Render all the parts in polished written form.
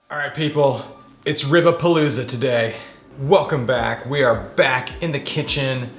All right, people, it's Ribapalooza today. Welcome back. We are back in the kitchen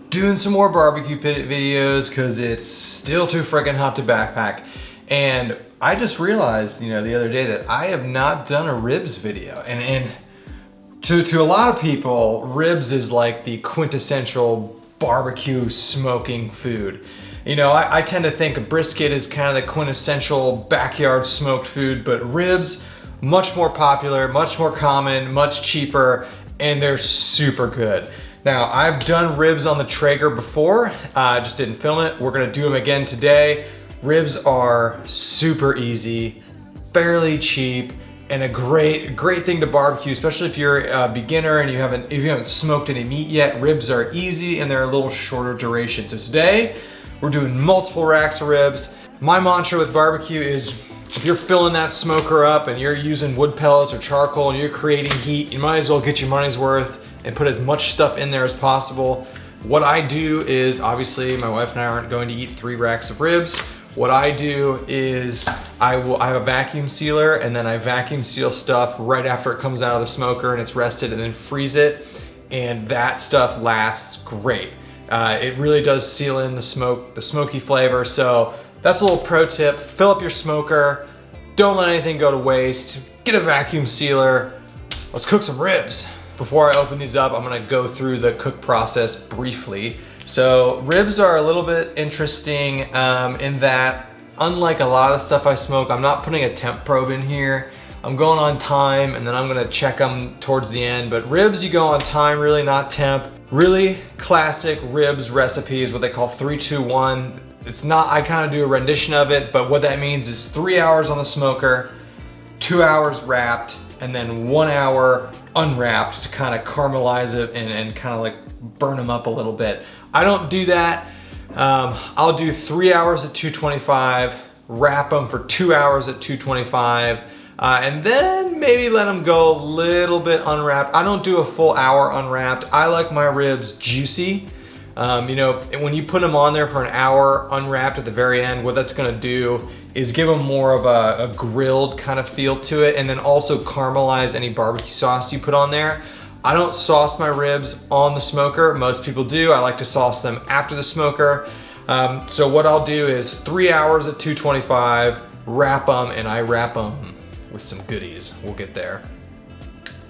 doing some more barbecue pit videos because it's still too freaking hot to backpack. And I just realized, the other day that I have not done a ribs video. And to a lot of people, ribs is like the quintessential barbecue smoking food. I tend to think a brisket is kind of the quintessential backyard smoked food, but ribs, much more popular, much more common, much cheaper, and they're super good. Now, I've done ribs on the Traeger before, I just didn't film it. We're gonna do them again today. Ribs are super easy, fairly cheap, and a great thing to barbecue, especially if you're a beginner and if you haven't smoked any meat yet. Ribs are easy and they're a little shorter duration. So today, we're doing multiple racks of ribs. My mantra with barbecue is, if you're filling that smoker up and you're using wood pellets or charcoal and you're creating heat, you might as well get your money's worth and put as much stuff in there as possible. What I do is, obviously my wife and I aren't going to eat 3 racks of ribs. What I do is I have a vacuum sealer, and then I vacuum seal stuff right after it comes out of the smoker and it's rested, and then freeze it, and that stuff lasts great. It really does seal in the smoky flavor. So that's a little pro tip. Fill up your smoker. Don't let anything go to waste. Get a vacuum sealer. Let's cook some ribs. Before I open these up, I'm gonna go through the cook process briefly. So ribs are a little bit interesting in that, unlike a lot of stuff I smoke, I'm not putting a temp probe in here. I'm going on time, and then I'm gonna check them towards the end. But ribs, you go on time, really, not temp. Really classic ribs recipe is what they call 3-2-1. It's not, I kind of do a rendition of it, but what that means is 3 hours on the smoker, 2 hours wrapped, and then 1 hour unwrapped to kind of caramelize it and kind of like burn them up a little bit. I don't do that. I'll do 3 hours at 225, wrap them for 2 hours at 225, and then maybe let them go a little bit unwrapped. I don't do a full hour unwrapped. I like my ribs juicy. When you put them on there for an hour unwrapped at the very end, what that's gonna do is give them more of a grilled kind of feel to it, and then also caramelize any barbecue sauce you put on there. I don't sauce my ribs on the smoker. Most people do. I like to sauce them after the smoker. So what I'll do is 3 hours at 225, wrap them, and I wrap them with some goodies. We'll get there.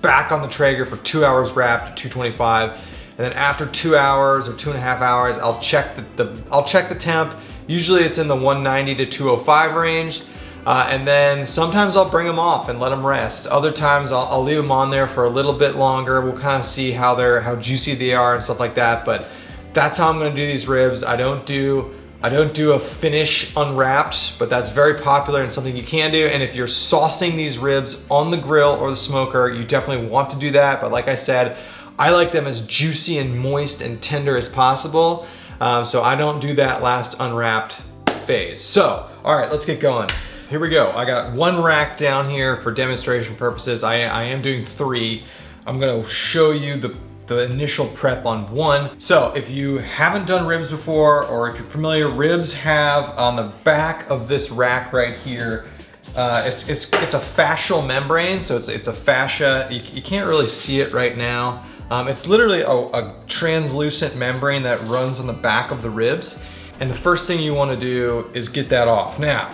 Back on the Traeger for 2 hours wrapped at 225. And then after 2 hours or 2.5 hours, I'll check the temp. Usually it's in the 190 to 205 range. And then sometimes I'll bring them off and let them rest. Other times I'll leave them on there for a little bit longer. We'll kind of see how juicy they are and stuff like that. But that's how I'm gonna do these ribs. I don't do a finish unwrapped, but that's very popular and something you can do. And if you're saucing these ribs on the grill or the smoker, you definitely want to do that. But like I said, I like them as juicy and moist and tender as possible. So I don't do that last unwrapped phase. So, all right, let's get going. Here we go. I got 1 rack down here for demonstration purposes. I am doing 3. I'm gonna show you the initial prep on 1. So if you haven't done ribs before, or if you're familiar, ribs have on the back of this rack right here, it's a fascial membrane. So it's a fascia. You can't really see it right now. It's literally a translucent membrane that runs on the back of the ribs. And the first thing you wanna do is get that off. Now,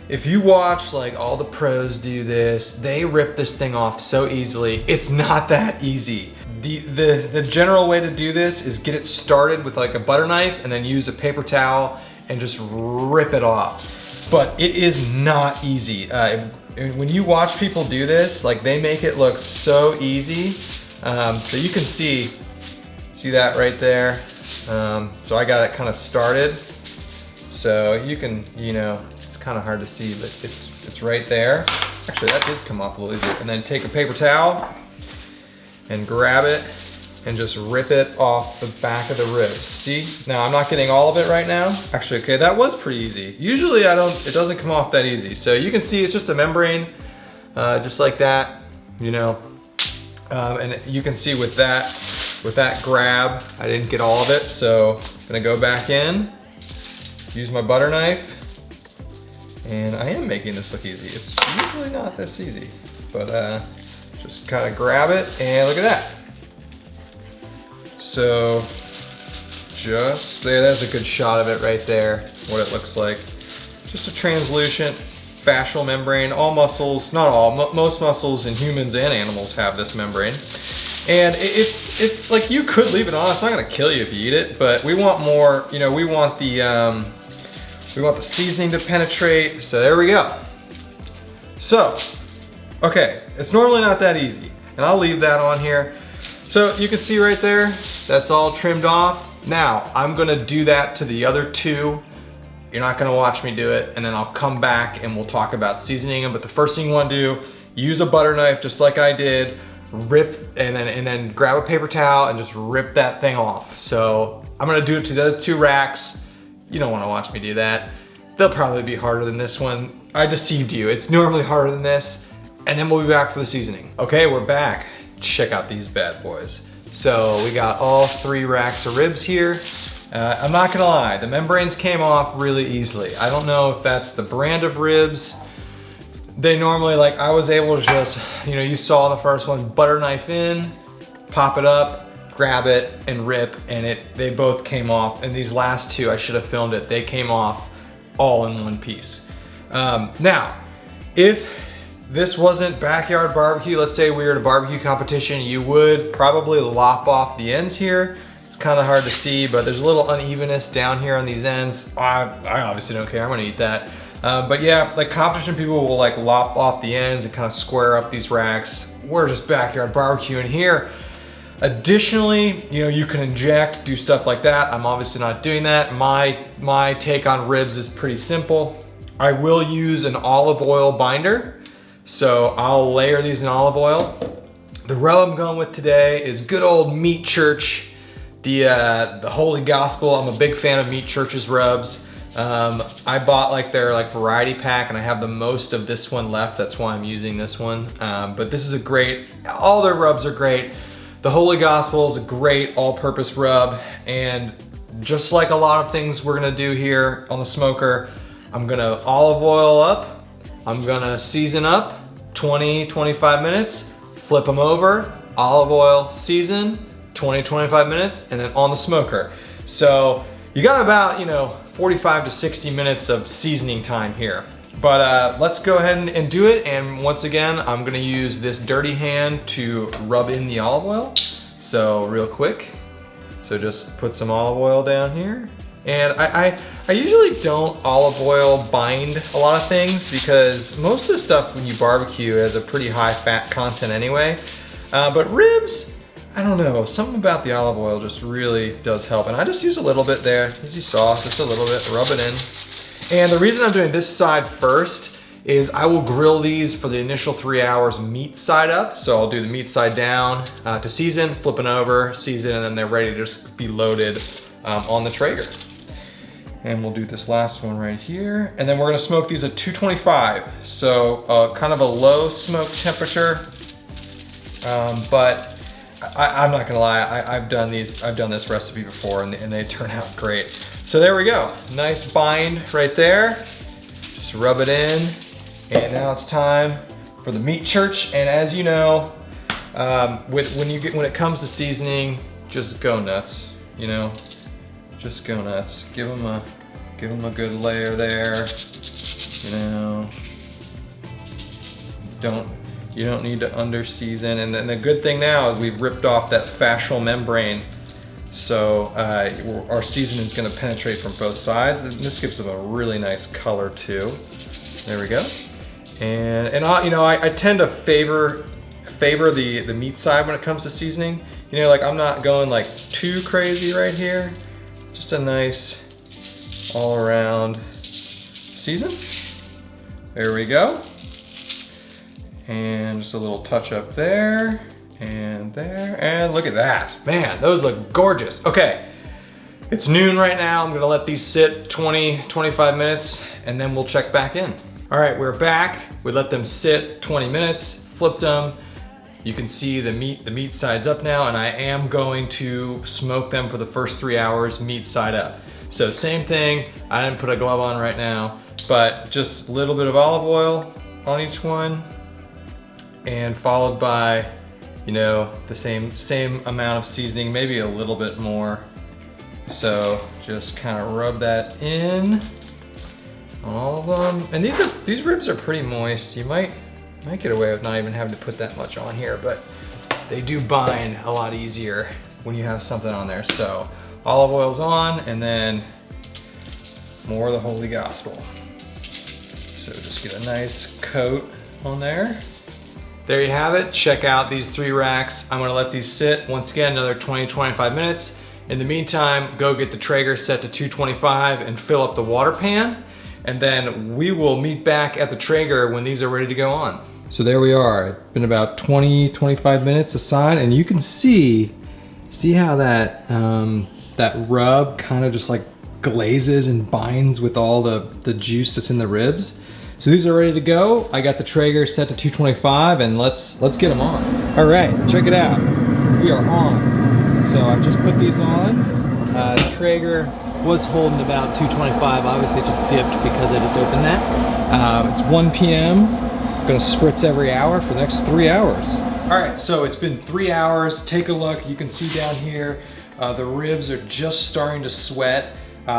if you watch like all the pros do this, they rip this thing off so easily. It's not that easy. The general way to do this is get it started with like a butter knife and then use a paper towel and just rip it off. But it is not easy. When you watch people do this, like they make it look so easy. So you can see that right there. So I got it kind of started. So you can, it's kind of hard to see, but it's right there. Actually, that did come off a little easier. And then take a paper towel and grab it and just rip it off the back of the ribs. See? Now I'm not getting all of it right now. Actually, okay, that was pretty easy. Usually it doesn't come off that easy. So you can see it's just a membrane, just like that, and you can see with that grab, I didn't get all of it. So I'm gonna go back in, use my butter knife, and I am making this look easy. It's usually not this easy. but just kind of grab it and look at that. So just there, that's a good shot of it right there, what it looks like. Just a translucent fascial membrane. All muscles, not all, most muscles in humans and animals have this membrane. And it's like, you could leave it on, it's not gonna kill you if you eat it, but we want more, you know, we want the seasoning to penetrate, so there we go. So, okay, it's normally not that easy, and I'll leave that on here. So you can see right there, that's all trimmed off. Now, I'm gonna do that to the other two. You're not gonna watch me do it, and then I'll come back and we'll talk about seasoning them, but the first thing you wanna do, use a butter knife just like I did, rip, and then grab a paper towel and just rip that thing off. So I'm gonna do it to the other two racks. You don't wanna watch me do that. They'll probably be harder than this one. I deceived you, it's normally harder than this. And then we'll be back for the seasoning. Okay, we're back. Check out these bad boys. So we got all 3 racks of ribs here. I'm not gonna lie, the membranes came off really easily. I don't know if that's the brand of ribs. They normally, like, I was able to just, you know, you saw the first one, butter knife in, pop it up, grab it and rip, and they both came off. And these last 2, I should have filmed it, they came off all in one piece. Now, if this wasn't backyard barbecue, let's say we were at a barbecue competition, you would probably lop off the ends here. It's kind of hard to see, but there's a little unevenness down here on these ends. I obviously don't care, I'm gonna eat that. But yeah, like competition people will like lop off the ends and kind of square up these racks. We're just backyard barbecuing here. Additionally, you know, you can inject, do stuff like that. I'm obviously not doing that. My take on ribs is pretty simple. I will use an olive oil binder. So I'll layer these in olive oil. The rub I'm going with today is good old Meat Church, the Holy Gospel. I'm a big fan of Meat Church's rubs. I bought like their variety pack, and I have the most of this one left. That's why I'm using this one. But this is a great, all their rubs are great. The Holy Gospel is a great all-purpose rub, and just like a lot of things we're gonna do here on the smoker, I'm gonna olive oil up, I'm gonna season up 20-25 minutes, flip them over, olive oil, season, 20-25 minutes, and then on the smoker. So you got about, you know, 45 to 60 minutes of seasoning time here. But let's go ahead and do it. And once again, I'm gonna use this dirty hand to rub in the olive oil. So real quick. So just put some olive oil down here. And I usually don't olive oil bind a lot of things, because most of the stuff when you barbecue has a pretty high fat content anyway. But ribs, I don't know, something about the olive oil just really does help. And I just use a little bit there, as you saw, just a little bit, rub it in. And the reason I'm doing this side first is I will grill these for the initial 3 hours meat side up. So I'll do the meat side down to season, flip it over, season, and then they're ready to just be loaded on the Traeger. And we'll do this last one right here. And then we're gonna smoke these at 225. So kind of a low smoke temperature, but I'm not gonna lie, I've done this recipe before, and they turn out great. So there we go, nice bind right there. Just rub it in, and now it's time for the Meat Church. And as you know, when it comes to seasoning, just go nuts. You know, just go nuts. Give them a good layer there. You know, you don't need to under season. And then the good thing now is we've ripped off that fascial membrane, so our seasoning is going to penetrate from both sides. And this gives them a really nice color too. There we go. And I tend to favor the meat side when it comes to seasoning. You know, like I'm not going like too crazy right here. Just a nice all around season. There we go. And just a little touch up there and there, and look at that. Man, those look gorgeous. Okay, it's noon right now. I'm gonna let these sit 20-25 minutes, and then we'll check back in. All right, we're back. We let them sit 20 minutes, flipped them. You can see the meat side's up now, and I am going to smoke them for the first 3 hours, meat side up. So same thing, I didn't put a glove on right now, but just a little bit of olive oil on each one. and followed by, you know, the same amount of seasoning, maybe a little bit more. So just kind of rub that in, all of them. And these ribs are pretty moist. You might get away with not even having to put that much on here, but they do bind a lot easier when you have something on there. So olive oil's on, and then more of the Holy Gospel. So just get a nice coat on there. There you have it. Check out these 3 racks. I'm gonna let these sit, once again, another 20-25 minutes. In the meantime, go get the Traeger set to 225 and fill up the water pan. And then we will meet back at the Traeger when these are ready to go on. So there we are. It's been about 20-25 minutes aside, and you can see how that that rub kind of just like glazes and binds with all the juice that's in the ribs. So these are ready to go. I got the Traeger set to 225, and let's get them on. All right, check it out. We are on. So I've just put these on. Traeger was holding about 225. Obviously it just dipped because I just opened that. It's 1 p.m. Gonna spritz every hour for the next 3 hours. All right, so it's been 3 hours. Take a look. You can see down here, the ribs are just starting to sweat.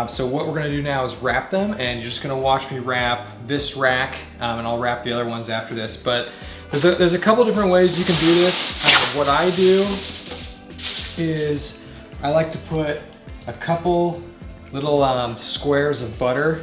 So what we're gonna do now is wrap them, and you're just gonna watch me wrap this rack, and I'll wrap the other ones after this. But there's a couple different ways you can do this. What I do is I like to put a couple little squares of butter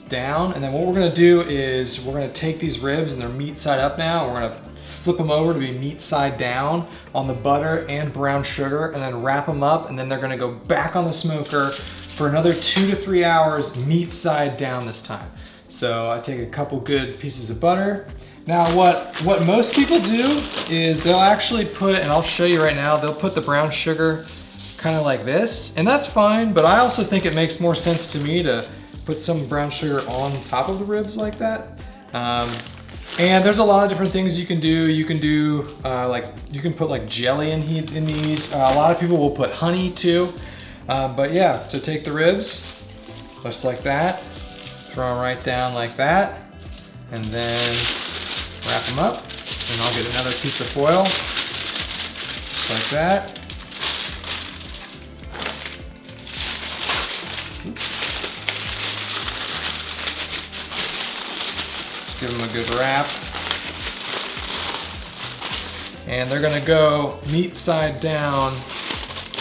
down, and then what we're gonna do is we're gonna take these ribs, and they're meat side up now, and we're gonna flip them over to be meat side down on the butter and brown sugar, and then wrap them up, and then they're gonna go back on the smoker for another 2 to 3 hours, meat side down this time. So I take a couple good pieces of butter. Now what most people do is they'll actually put, and I'll show you right now, they'll put the brown sugar kind of like this, and that's fine, but I also think it makes more sense to me to put some brown sugar on top of the ribs like that. And there's a lot of different things you can do. You can do, you can put like jelly in these. A lot of people will put honey too. But yeah, so take the ribs, just like that, throw them right down like that, and then wrap them up, and I'll get another piece of foil, just like that. Just give them a good wrap. And they're gonna go meat side down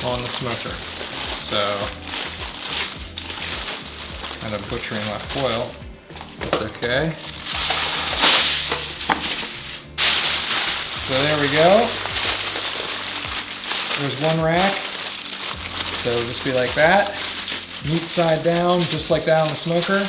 on the smoker. So, kind of butchering my foil, that's okay. So there we go. There's one rack. So just be like that. Meat side down, just like that on the smoker.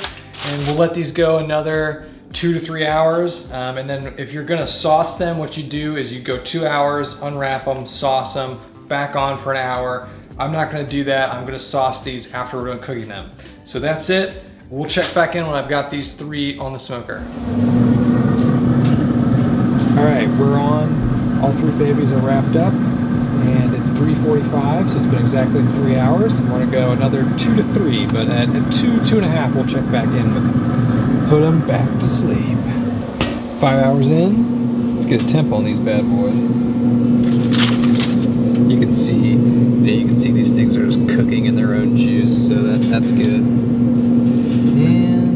And we'll let these go another 2 to 3 hours. And then if you're gonna sauce them, what you do is you go 2 hours, unwrap them, sauce them, back on for an hour. I'm not gonna do that. I'm gonna sauce these after we're done cooking them. So that's it. We'll check back in when I've got these 3 on the smoker. All right, we're on. All 3 babies are wrapped up, and it's 3:45, so it's been exactly 3 hours. We're gonna go another 2 to 3, but at 2.5, we'll check back in with them. Put them back to sleep. 5 hours in, let's get a temp on these bad boys. You can see these things are just cooking in their own juice, so that's good. And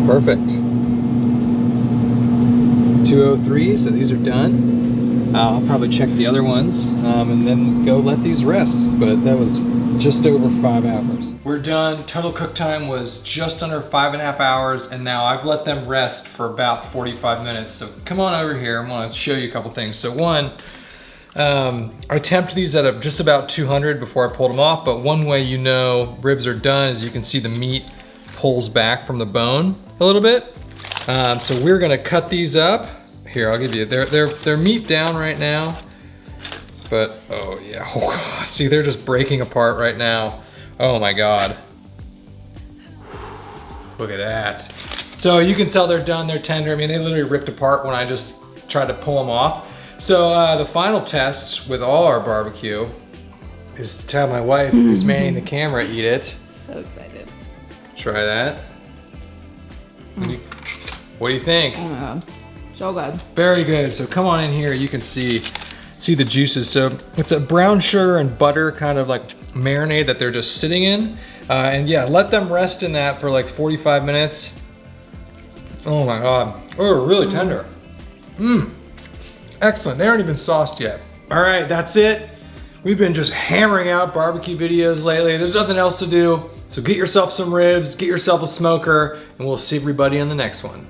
perfect. 2:03, so these are done. I'll probably check the other ones and then go let these rest, but that was just over 5 hours. We're done. Total cook time was just under 5.5 hours, and now I've let them rest for about 45 minutes. So come on over here. I'm gonna show you a couple things. So one, I temped these at just about 200 before I pulled them off, but one way you know ribs are done is you can see the meat pulls back from the bone a little bit. So we're gonna cut these up. Here, I'll give you, they're meat down right now, but oh yeah, oh God. See, they're just breaking apart right now. Oh my God. Look at that. So you can tell they're done, they're tender. I mean, they literally ripped apart when I just tried to pull them off. So the final test with all our barbecue is to have my wife, who's manning the camera, eat it. So excited. try that. What do you think? Oh my God, so good. Very good. So come on in here. You can see the juices. So it's a brown sugar and butter kind of like marinade that they're just sitting in. And yeah, let them rest in that for like 45 minutes. Oh my God. Oh, really tender. Excellent. They aren't even sauced yet. All right, that's it. We've been just hammering out barbecue videos lately. There's nothing else to do. So get yourself some ribs, get yourself a smoker, and we'll see everybody on the next one.